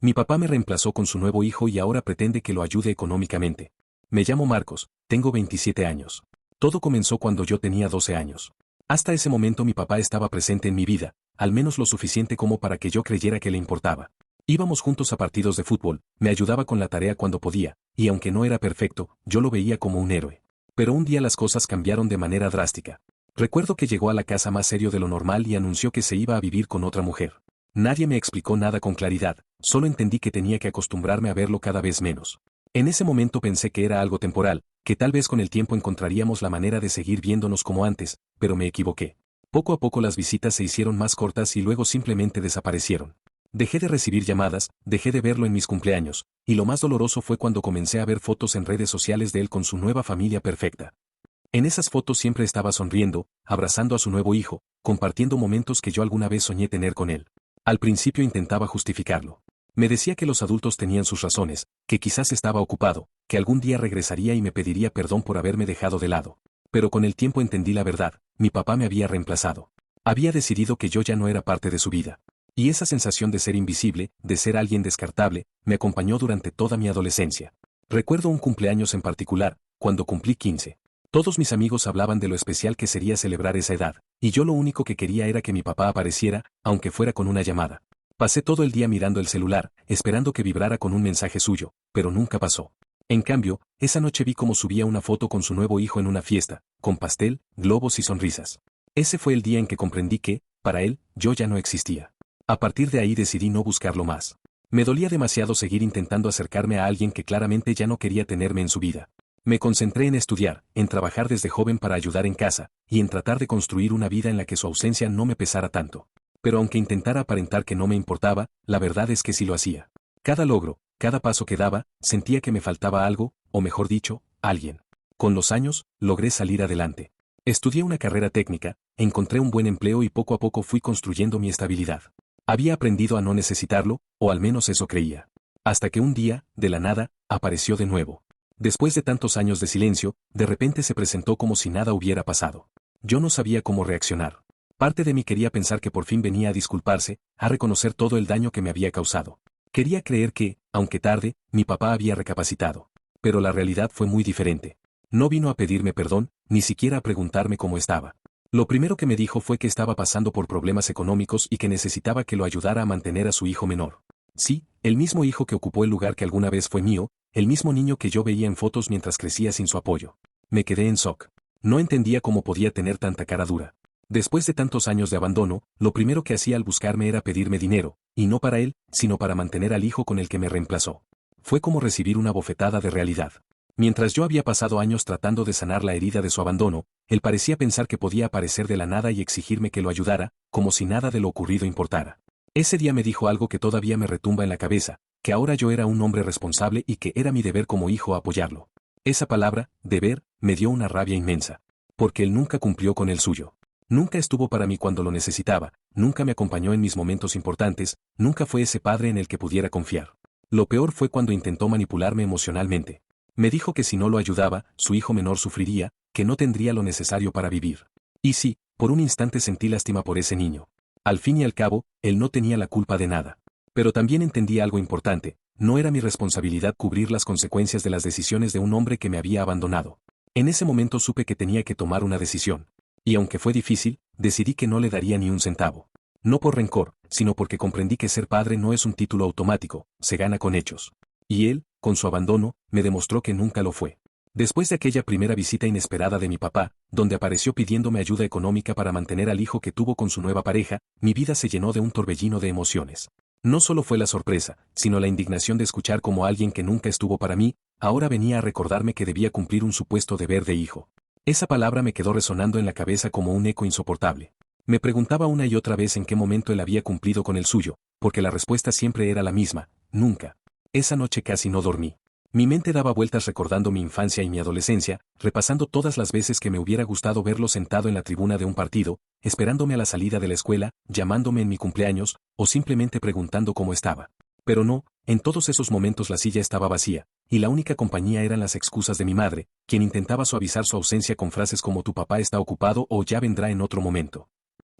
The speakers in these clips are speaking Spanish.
Mi papá me reemplazó con su nuevo hijo y ahora pretende que lo ayude económicamente. Me llamo Marcos, tengo 27 años. Todo comenzó cuando yo tenía 12 años. Hasta ese momento mi papá estaba presente en mi vida, al menos lo suficiente como para que yo creyera que le importaba. Íbamos juntos a partidos de fútbol, me ayudaba con la tarea cuando podía, y aunque no era perfecto, yo lo veía como un héroe. Pero un día las cosas cambiaron de manera drástica. Recuerdo que llegó a la casa más serio de lo normal y anunció que se iba a vivir con otra mujer. Nadie me explicó nada con claridad, solo entendí que tenía que acostumbrarme a verlo cada vez menos. En ese momento pensé que era algo temporal, que tal vez con el tiempo encontraríamos la manera de seguir viéndonos como antes, pero me equivoqué. Poco a poco las visitas se hicieron más cortas y luego simplemente desaparecieron. Dejé de recibir llamadas, dejé de verlo en mis cumpleaños, y lo más doloroso fue cuando comencé a ver fotos en redes sociales de él con su nueva familia perfecta. En esas fotos siempre estaba sonriendo, abrazando a su nuevo hijo, compartiendo momentos que yo alguna vez soñé tener con él. Al principio intentaba justificarlo. Me decía que los adultos tenían sus razones, que quizás estaba ocupado, que algún día regresaría y me pediría perdón por haberme dejado de lado. Pero con el tiempo entendí la verdad, mi papá me había reemplazado. Había decidido que yo ya no era parte de su vida. Y esa sensación de ser invisible, de ser alguien descartable, me acompañó durante toda mi adolescencia. Recuerdo un cumpleaños en particular, cuando cumplí 15. Todos mis amigos hablaban de lo especial que sería celebrar esa edad, y yo lo único que quería era que mi papá apareciera, aunque fuera con una llamada. Pasé todo el día mirando el celular, esperando que vibrara con un mensaje suyo, pero nunca pasó. En cambio, esa noche vi cómo subía una foto con su nuevo hijo en una fiesta, con pastel, globos y sonrisas. Ese fue el día en que comprendí que, para él, yo ya no existía. A partir de ahí decidí no buscarlo más. Me dolía demasiado seguir intentando acercarme a alguien que claramente ya no quería tenerme en su vida. Me concentré en estudiar, en trabajar desde joven para ayudar en casa, y en tratar de construir una vida en la que su ausencia no me pesara tanto. Pero aunque intentara aparentar que no me importaba, la verdad es que sí lo hacía. Cada logro, cada paso que daba, sentía que me faltaba algo, o mejor dicho, alguien. Con los años, logré salir adelante. Estudié una carrera técnica, encontré un buen empleo y poco a poco fui construyendo mi estabilidad. Había aprendido a no necesitarlo, o al menos eso creía. Hasta que un día, de la nada, apareció de nuevo. Después de tantos años de silencio, de repente se presentó como si nada hubiera pasado. Yo no sabía cómo reaccionar. Parte de mí quería pensar que por fin venía a disculparse, a reconocer todo el daño que me había causado. Quería creer que, aunque tarde, mi papá había recapacitado. Pero la realidad fue muy diferente. No vino a pedirme perdón, ni siquiera a preguntarme cómo estaba. Lo primero que me dijo fue que estaba pasando por problemas económicos y que necesitaba que lo ayudara a mantener a su hijo menor. Sí, el mismo hijo que ocupó el lugar que alguna vez fue mío, el mismo niño que yo veía en fotos mientras crecía sin su apoyo. Me quedé en shock. No entendía cómo podía tener tanta cara dura. Después de tantos años de abandono, lo primero que hacía al buscarme era pedirme dinero, y no para él, sino para mantener al hijo con el que me reemplazó. Fue como recibir una bofetada de realidad. Mientras yo había pasado años tratando de sanar la herida de su abandono, él parecía pensar que podía aparecer de la nada y exigirme que lo ayudara, como si nada de lo ocurrido importara. Ese día me dijo algo que todavía me retumba en la cabeza, que ahora yo era un hombre responsable y que era mi deber como hijo apoyarlo. Esa palabra, deber, me dio una rabia inmensa. Porque él nunca cumplió con el suyo. Nunca estuvo para mí cuando lo necesitaba, nunca me acompañó en mis momentos importantes, nunca fue ese padre en el que pudiera confiar. Lo peor fue cuando intentó manipularme emocionalmente. Me dijo que si no lo ayudaba, su hijo menor sufriría, que no tendría lo necesario para vivir. Y sí, por un instante sentí lástima por ese niño. Al fin y al cabo, él no tenía la culpa de nada. Pero también entendí algo importante, no era mi responsabilidad cubrir las consecuencias de las decisiones de un hombre que me había abandonado. En ese momento supe que tenía que tomar una decisión. Y aunque fue difícil, decidí que no le daría ni un centavo. No por rencor, sino porque comprendí que ser padre no es un título automático, se gana con hechos. Y él, con su abandono, me demostró que nunca lo fue. Después de aquella primera visita inesperada de mi papá, donde apareció pidiéndome ayuda económica para mantener al hijo que tuvo con su nueva pareja, mi vida se llenó de un torbellino de emociones. No solo fue la sorpresa, sino la indignación de escuchar cómo alguien que nunca estuvo para mí, ahora venía a recordarme que debía cumplir un supuesto deber de hijo. Esa palabra me quedó resonando en la cabeza como un eco insoportable. Me preguntaba una y otra vez en qué momento él había cumplido con el suyo, porque la respuesta siempre era la misma, nunca. Esa noche casi no dormí. Mi mente daba vueltas recordando mi infancia y mi adolescencia, repasando todas las veces que me hubiera gustado verlo sentado en la tribuna de un partido, esperándome a la salida de la escuela, llamándome en mi cumpleaños, o simplemente preguntando cómo estaba. Pero no, en todos esos momentos la silla estaba vacía, y la única compañía eran las excusas de mi madre, quien intentaba suavizar su ausencia con frases como tu papá está ocupado o ya vendrá en otro momento.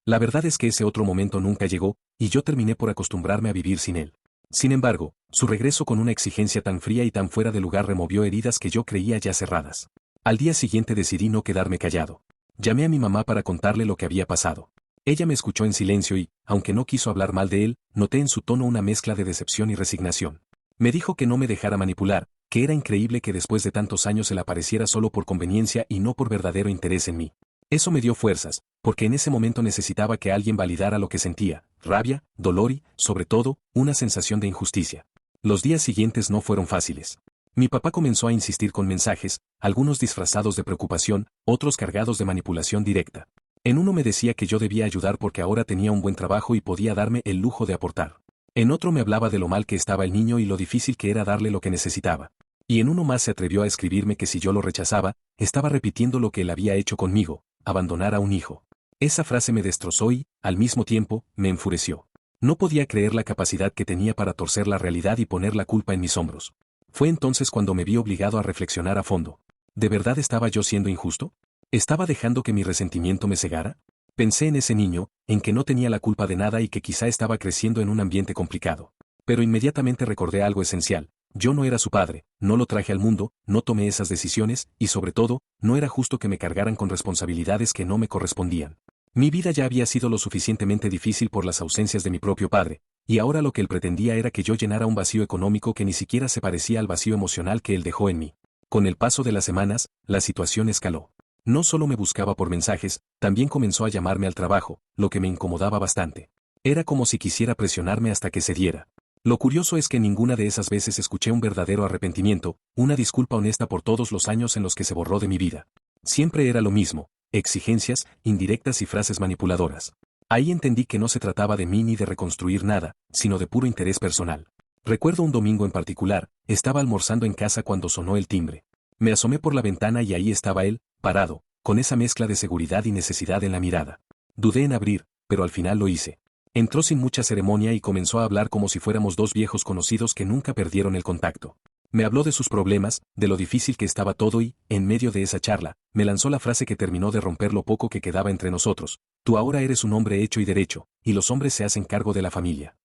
La verdad es que ese otro momento nunca llegó, y yo terminé por acostumbrarme a vivir sin él. Sin embargo, su regreso con una exigencia tan fría y tan fuera de lugar removió heridas que yo creía ya cerradas. Al día siguiente decidí no quedarme callado. Llamé a mi mamá para contarle lo que había pasado. Ella me escuchó en silencio y, aunque no quiso hablar mal de él, noté en su tono una mezcla de decepción y resignación. Me dijo que no me dejara manipular, que era increíble que después de tantos años él apareciera solo por conveniencia y no por verdadero interés en mí. Eso me dio fuerzas, porque en ese momento necesitaba que alguien validara lo que sentía, rabia, dolor y, sobre todo, una sensación de injusticia. Los días siguientes no fueron fáciles. Mi papá comenzó a insistir con mensajes, algunos disfrazados de preocupación, otros cargados de manipulación directa. En uno me decía que yo debía ayudar porque ahora tenía un buen trabajo y podía darme el lujo de aportar. En otro me hablaba de lo mal que estaba el niño y lo difícil que era darle lo que necesitaba. Y en uno más se atrevió a escribirme que si yo lo rechazaba, estaba repitiendo lo que él había hecho conmigo, abandonar a un hijo. Esa frase me destrozó y, al mismo tiempo, me enfureció. No podía creer la capacidad que tenía para torcer la realidad y poner la culpa en mis hombros. Fue entonces cuando me vi obligado a reflexionar a fondo. ¿De verdad estaba yo siendo injusto? ¿Estaba dejando que mi resentimiento me cegara? Pensé en ese niño, en que no tenía la culpa de nada y que quizá estaba creciendo en un ambiente complicado. Pero inmediatamente recordé algo esencial. Yo no era su padre, no lo traje al mundo, no tomé esas decisiones, y sobre todo, no era justo que me cargaran con responsabilidades que no me correspondían. Mi vida ya había sido lo suficientemente difícil por las ausencias de mi propio padre, y ahora lo que él pretendía era que yo llenara un vacío económico que ni siquiera se parecía al vacío emocional que él dejó en mí. Con el paso de las semanas, la situación escaló. No solo me buscaba por mensajes, también comenzó a llamarme al trabajo, lo que me incomodaba bastante. Era como si quisiera presionarme hasta que cediera. Lo curioso es que ninguna de esas veces escuché un verdadero arrepentimiento, una disculpa honesta por todos los años en los que se borró de mi vida. Siempre era lo mismo, exigencias, indirectas y frases manipuladoras. Ahí entendí que no se trataba de mí ni de reconstruir nada, sino de puro interés personal. Recuerdo un domingo en particular, estaba almorzando en casa cuando sonó el timbre. Me asomé por la ventana y ahí estaba él, parado, con esa mezcla de seguridad y necesidad en la mirada. Dudé en abrir, pero al final lo hice. Entró sin mucha ceremonia y comenzó a hablar como si fuéramos dos viejos conocidos que nunca perdieron el contacto. Me habló de sus problemas, de lo difícil que estaba todo y, en medio de esa charla, me lanzó la frase que terminó de romper lo poco que quedaba entre nosotros. Tú ahora eres un hombre hecho y derecho, y los hombres se hacen cargo de la familia.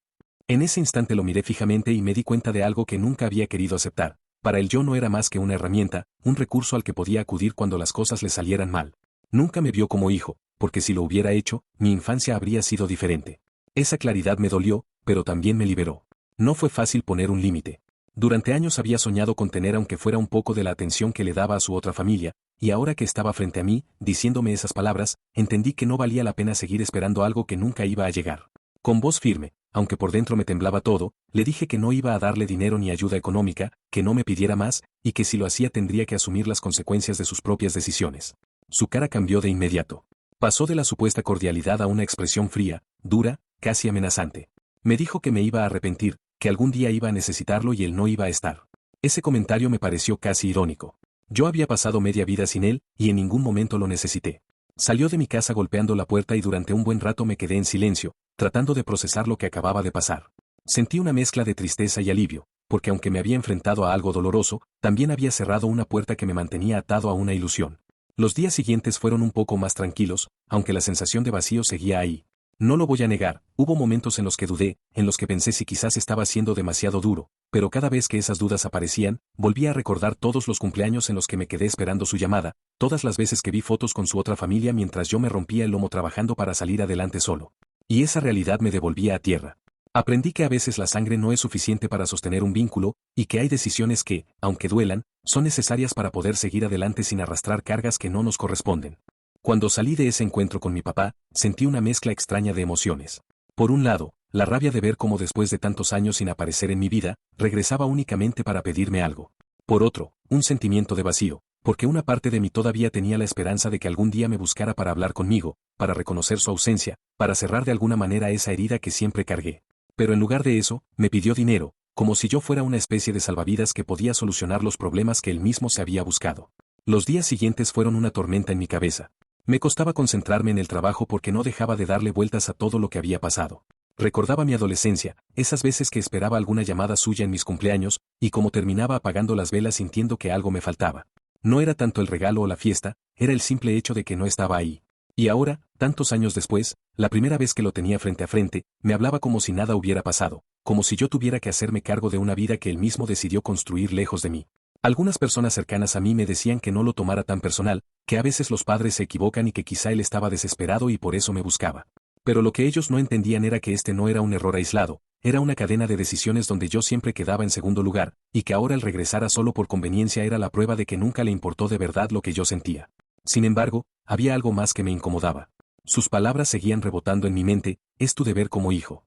En ese instante lo miré fijamente y me di cuenta de algo que nunca había querido aceptar. Para él yo no era más que una herramienta, un recurso al que podía acudir cuando las cosas le salieran mal. Nunca me vio como hijo, porque si lo hubiera hecho, mi infancia habría sido diferente. Esa claridad me dolió, pero también me liberó. No fue fácil poner un límite. Durante años había soñado con tener aunque fuera un poco de la atención que le daba a su otra familia, y ahora que estaba frente a mí, diciéndome esas palabras, entendí que no valía la pena seguir esperando algo que nunca iba a llegar. Con voz firme, aunque por dentro me temblaba todo, le dije que no iba a darle dinero ni ayuda económica, que no me pidiera más, y que si lo hacía tendría que asumir las consecuencias de sus propias decisiones. Su cara cambió de inmediato. Pasó de la supuesta cordialidad a una expresión fría, dura, casi amenazante. Me dijo que me iba a arrepentir, que algún día iba a necesitarlo y él no iba a estar. Ese comentario me pareció casi irónico. Yo había pasado media vida sin él, y en ningún momento lo necesité. Salió de mi casa golpeando la puerta y durante un buen rato me quedé en silencio, tratando de procesar lo que acababa de pasar. Sentí una mezcla de tristeza y alivio, porque aunque me había enfrentado a algo doloroso, también había cerrado una puerta que me mantenía atado a una ilusión. Los días siguientes fueron un poco más tranquilos, aunque la sensación de vacío seguía ahí. No lo voy a negar, hubo momentos en los que dudé, en los que pensé si quizás estaba siendo demasiado duro, pero cada vez que esas dudas aparecían, volvía a recordar todos los cumpleaños en los que me quedé esperando su llamada, todas las veces que vi fotos con su otra familia mientras yo me rompía el lomo trabajando para salir adelante solo. Y esa realidad me devolvía a tierra. Aprendí que a veces la sangre no es suficiente para sostener un vínculo, y que hay decisiones que, aunque duelan, son necesarias para poder seguir adelante sin arrastrar cargas que no nos corresponden. Cuando salí de ese encuentro con mi papá, sentí una mezcla extraña de emociones. Por un lado, la rabia de ver cómo después de tantos años sin aparecer en mi vida, regresaba únicamente para pedirme algo. Por otro, un sentimiento de vacío, porque una parte de mí todavía tenía la esperanza de que algún día me buscara para hablar conmigo, para reconocer su ausencia, para cerrar de alguna manera esa herida que siempre cargué. Pero en lugar de eso, me pidió dinero, como si yo fuera una especie de salvavidas que podía solucionar los problemas que él mismo se había buscado. Los días siguientes fueron una tormenta en mi cabeza. Me costaba concentrarme en el trabajo porque no dejaba de darle vueltas a todo lo que había pasado. Recordaba mi adolescencia, esas veces que esperaba alguna llamada suya en mis cumpleaños, y cómo terminaba apagando las velas sintiendo que algo me faltaba. No era tanto el regalo o la fiesta, era el simple hecho de que no estaba ahí. Y ahora, Tantos años después, la primera vez que lo tenía frente a frente, me hablaba como si nada hubiera pasado, como si yo tuviera que hacerme cargo de una vida que él mismo decidió construir lejos de mí. Algunas personas cercanas a mí me decían que no lo tomara tan personal, que a veces los padres se equivocan y que quizá él estaba desesperado y por eso me buscaba. Pero lo que ellos no entendían era que este no era un error aislado, era una cadena de decisiones donde yo siempre quedaba en segundo lugar, y que ahora el regresar a solo por conveniencia era la prueba de que nunca le importó de verdad lo que yo sentía. Sin embargo, había algo más que me incomodaba. Sus palabras seguían rebotando en mi mente: es tu deber como hijo.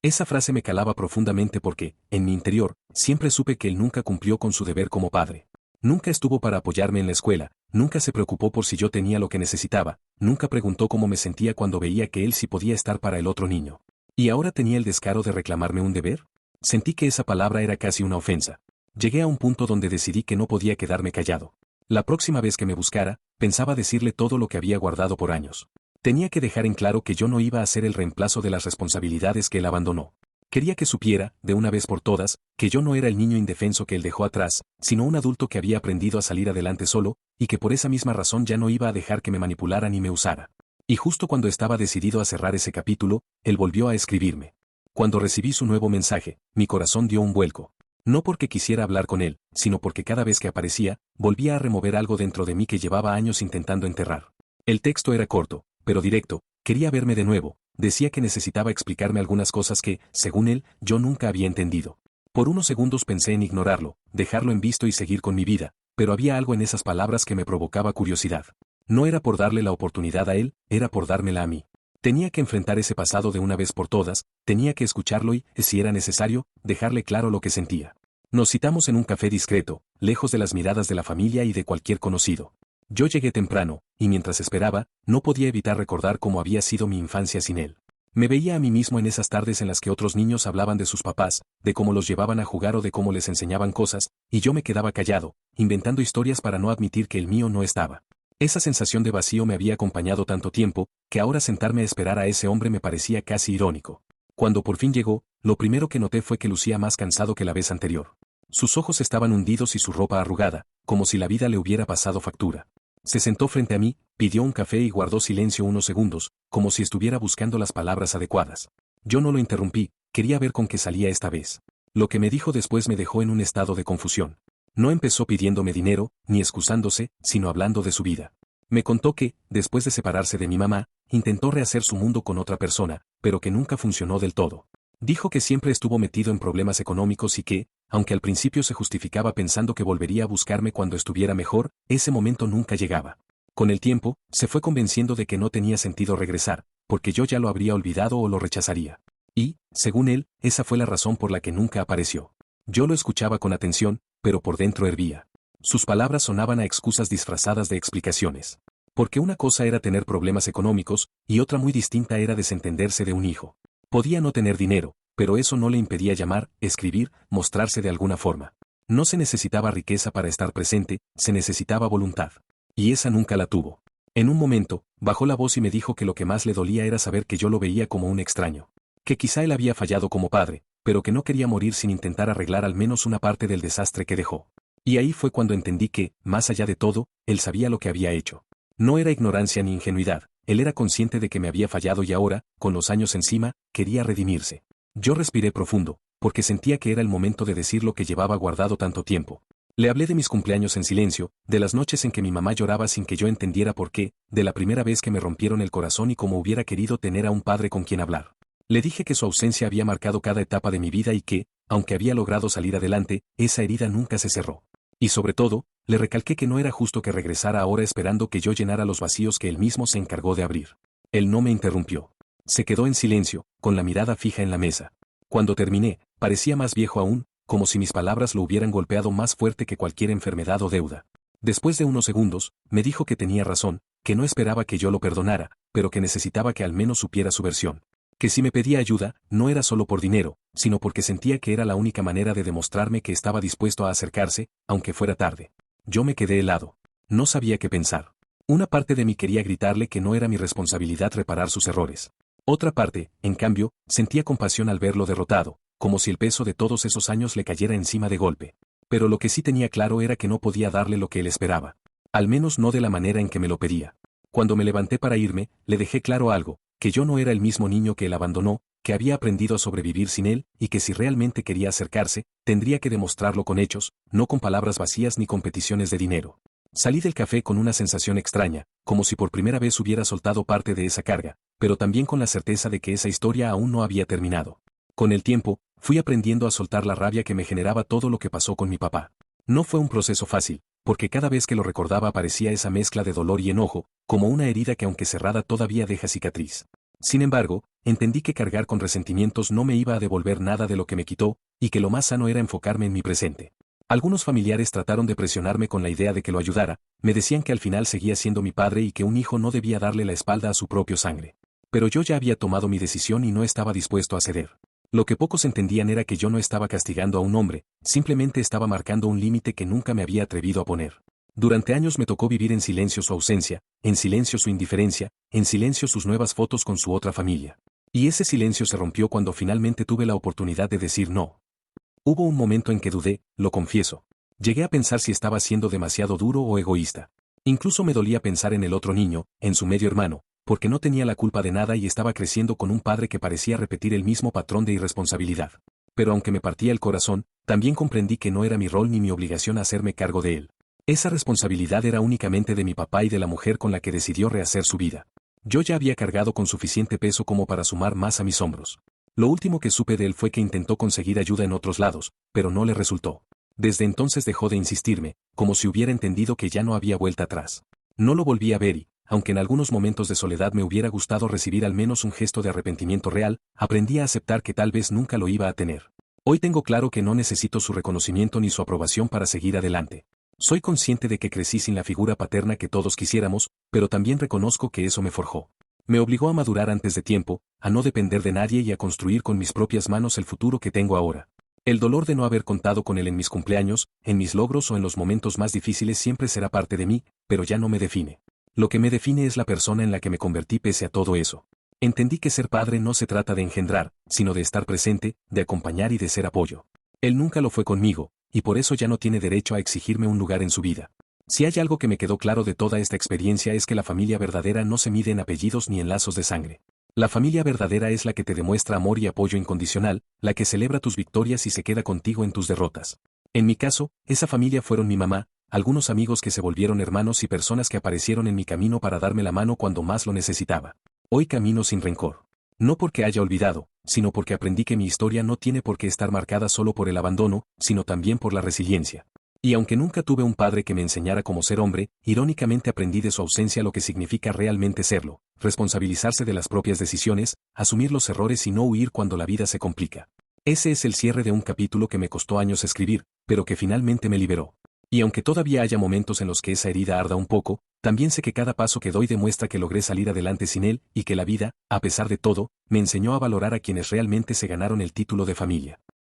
Esa frase me calaba profundamente porque, en mi interior, siempre supe que él nunca cumplió con su deber como padre. Nunca estuvo para apoyarme en la escuela, nunca se preocupó por si yo tenía lo que necesitaba, nunca preguntó cómo me sentía cuando veía que él sí podía estar para el otro niño. ¿Y ahora tenía el descaro de reclamarme un deber? Sentí que esa palabra era casi una ofensa. Llegué a un punto donde decidí que no podía quedarme callado. La próxima vez que me buscara, pensaba decirle todo lo que había guardado por años. Tenía que dejar en claro que yo no iba a ser el reemplazo de las responsabilidades que él abandonó. Quería que supiera, de una vez por todas, que yo no era el niño indefenso que él dejó atrás, sino un adulto que había aprendido a salir adelante solo, y que por esa misma razón ya no iba a dejar que me manipulara ni me usara. Y justo cuando estaba decidido a cerrar ese capítulo, él volvió a escribirme. Cuando recibí su nuevo mensaje, mi corazón dio un vuelco. No porque quisiera hablar con él, sino porque cada vez que aparecía, volvía a remover algo dentro de mí que llevaba años intentando enterrar. El texto era corto, pero directo: quería verme de nuevo, decía que necesitaba explicarme algunas cosas que, según él, yo nunca había entendido. Por unos segundos pensé en ignorarlo, dejarlo en visto y seguir con mi vida, pero había algo en esas palabras que me provocaba curiosidad. No era por darle la oportunidad a él, era por dármela a mí. Tenía que enfrentar ese pasado de una vez por todas, tenía que escucharlo y, si era necesario, dejarle claro lo que sentía. Nos citamos en un café discreto, lejos de las miradas de la familia y de cualquier conocido. Yo llegué temprano, y mientras esperaba, no podía evitar recordar cómo había sido mi infancia sin él. Me veía a mí mismo en esas tardes en las que otros niños hablaban de sus papás, de cómo los llevaban a jugar o de cómo les enseñaban cosas, y yo me quedaba callado, inventando historias para no admitir que el mío no estaba. Esa sensación de vacío me había acompañado tanto tiempo, que ahora sentarme a esperar a ese hombre me parecía casi irónico. Cuando por fin llegó, lo primero que noté fue que lucía más cansado que la vez anterior. Sus ojos estaban hundidos y su ropa arrugada, como si la vida le hubiera pasado factura. Se sentó frente a mí, pidió un café y guardó silencio unos segundos, como si estuviera buscando las palabras adecuadas. Yo no lo interrumpí, quería ver con qué salía esta vez. Lo que me dijo después me dejó en un estado de confusión. No empezó pidiéndome dinero, ni excusándose, sino hablando de su vida. Me contó que, después de separarse de mi mamá, intentó rehacer su mundo con otra persona, pero que nunca funcionó del todo. Dijo que siempre estuvo metido en problemas económicos y que, aunque al principio se justificaba pensando que volvería a buscarme cuando estuviera mejor, ese momento nunca llegaba. Con el tiempo, se fue convenciendo de que no tenía sentido regresar, porque yo ya lo habría olvidado o lo rechazaría. Y, según él, esa fue la razón por la que nunca apareció. Yo lo escuchaba con atención, pero por dentro hervía. Sus palabras sonaban a excusas disfrazadas de explicaciones. Porque una cosa era tener problemas económicos, y otra muy distinta era desentenderse de un hijo. Podía no tener dinero, pero eso no le impedía llamar, escribir, mostrarse de alguna forma. No se necesitaba riqueza para estar presente, se necesitaba voluntad. Y esa nunca la tuvo. En un momento, bajó la voz y me dijo que lo que más le dolía era saber que yo lo veía como un extraño. Que quizá él había fallado como padre, pero que no quería morir sin intentar arreglar al menos una parte del desastre que dejó. Y ahí fue cuando entendí que, más allá de todo, él sabía lo que había hecho. No era ignorancia ni ingenuidad, él era consciente de que me había fallado y ahora, con los años encima, quería redimirse. Yo respiré profundo, porque sentía que era el momento de decir lo que llevaba guardado tanto tiempo. Le hablé de mis cumpleaños en silencio, de las noches en que mi mamá lloraba sin que yo entendiera por qué, de la primera vez que me rompieron el corazón y cómo hubiera querido tener a un padre con quien hablar. Le dije que su ausencia había marcado cada etapa de mi vida y que, aunque había logrado salir adelante, esa herida nunca se cerró. Y sobre todo, le recalqué que no era justo que regresara ahora esperando que yo llenara los vacíos que él mismo se encargó de abrir. Él no me interrumpió. Se quedó en silencio, con la mirada fija en la mesa. Cuando terminé, parecía más viejo aún, como si mis palabras lo hubieran golpeado más fuerte que cualquier enfermedad o deuda. Después de unos segundos, me dijo que tenía razón, que no esperaba que yo lo perdonara, pero que necesitaba que al menos supiera su versión. Que si me pedía ayuda, no era solo por dinero, sino porque sentía que era la única manera de demostrarme que estaba dispuesto a acercarse, aunque fuera tarde. Yo me quedé helado. No sabía qué pensar. Una parte de mí quería gritarle que no era mi responsabilidad reparar sus errores. Otra parte, en cambio, sentía compasión al verlo derrotado, como si el peso de todos esos años le cayera encima de golpe. Pero lo que sí tenía claro era que no podía darle lo que él esperaba. Al menos no de la manera en que me lo pedía. Cuando me levanté para irme, le dejé claro algo, que yo no era el mismo niño que él abandonó, que había aprendido a sobrevivir sin él y que si realmente quería acercarse, tendría que demostrarlo con hechos, no con palabras vacías ni con peticiones de dinero. Salí del café con una sensación extraña, como si por primera vez hubiera soltado parte de esa carga, pero también con la certeza de que esa historia aún no había terminado. Con el tiempo, fui aprendiendo a soltar la rabia que me generaba todo lo que pasó con mi papá. No fue un proceso fácil, porque cada vez que lo recordaba aparecía esa mezcla de dolor y enojo, como una herida que aunque cerrada todavía deja cicatriz. Sin embargo, entendí que cargar con resentimientos no me iba a devolver nada de lo que me quitó, y que lo más sano era enfocarme en mi presente. Algunos familiares trataron de presionarme con la idea de que lo ayudara, me decían que al final seguía siendo mi padre y que un hijo no debía darle la espalda a su propio sangre. Pero yo ya había tomado mi decisión y no estaba dispuesto a ceder. Lo que pocos entendían era que yo no estaba castigando a un hombre, simplemente estaba marcando un límite que nunca me había atrevido a poner. Durante años me tocó vivir en silencio su ausencia, en silencio su indiferencia, en silencio sus nuevas fotos con su otra familia. Y ese silencio se rompió cuando finalmente tuve la oportunidad de decir no. Hubo un momento en que dudé, lo confieso. Llegué a pensar si estaba siendo demasiado duro o egoísta. Incluso me dolía pensar en el otro niño, en su medio hermano, porque no tenía la culpa de nada y estaba creciendo con un padre que parecía repetir el mismo patrón de irresponsabilidad. Pero aunque me partía el corazón, también comprendí que no era mi rol ni mi obligación hacerme cargo de él. Esa responsabilidad era únicamente de mi papá y de la mujer con la que decidió rehacer su vida. Yo ya había cargado con suficiente peso como para sumar más a mis hombros. Lo último que supe de él fue que intentó conseguir ayuda en otros lados, pero no le resultó. Desde entonces dejó de insistirme, como si hubiera entendido que ya no había vuelta atrás. No lo volví a ver y, aunque en algunos momentos de soledad me hubiera gustado recibir al menos un gesto de arrepentimiento real, aprendí a aceptar que tal vez nunca lo iba a tener. Hoy tengo claro que no necesito su reconocimiento ni su aprobación para seguir adelante. Soy consciente de que crecí sin la figura paterna que todos quisiéramos, pero también reconozco que eso me forjó. Me obligó a madurar antes de tiempo, a no depender de nadie y a construir con mis propias manos el futuro que tengo ahora. El dolor de no haber contado con él en mis cumpleaños, en mis logros o en los momentos más difíciles siempre será parte de mí, pero ya no me define. Lo que me define es la persona en la que me convertí pese a todo eso. Entendí que ser padre no se trata de engendrar, sino de estar presente, de acompañar y de ser apoyo. Él nunca lo fue conmigo, y por eso ya no tiene derecho a exigirme un lugar en su vida. Si hay algo que me quedó claro de toda esta experiencia es que la familia verdadera no se mide en apellidos ni en lazos de sangre. La familia verdadera es la que te demuestra amor y apoyo incondicional, la que celebra tus victorias y se queda contigo en tus derrotas. En mi caso, esa familia fueron mi mamá, algunos amigos que se volvieron hermanos y personas que aparecieron en mi camino para darme la mano cuando más lo necesitaba. Hoy camino sin rencor. No porque haya olvidado, sino porque aprendí que mi historia no tiene por qué estar marcada solo por el abandono, sino también por la resiliencia. Y aunque nunca tuve un padre que me enseñara cómo ser hombre, irónicamente aprendí de su ausencia lo que significa realmente serlo, responsabilizarse de las propias decisiones, asumir los errores y no huir cuando la vida se complica. Ese es el cierre de un capítulo que me costó años escribir, pero que finalmente me liberó. Y aunque todavía haya momentos en los que esa herida arda un poco, también sé que cada paso que doy demuestra que logré salir adelante sin él y que la vida, a pesar de todo, me enseñó a valorar a quienes realmente se ganaron el título de familia.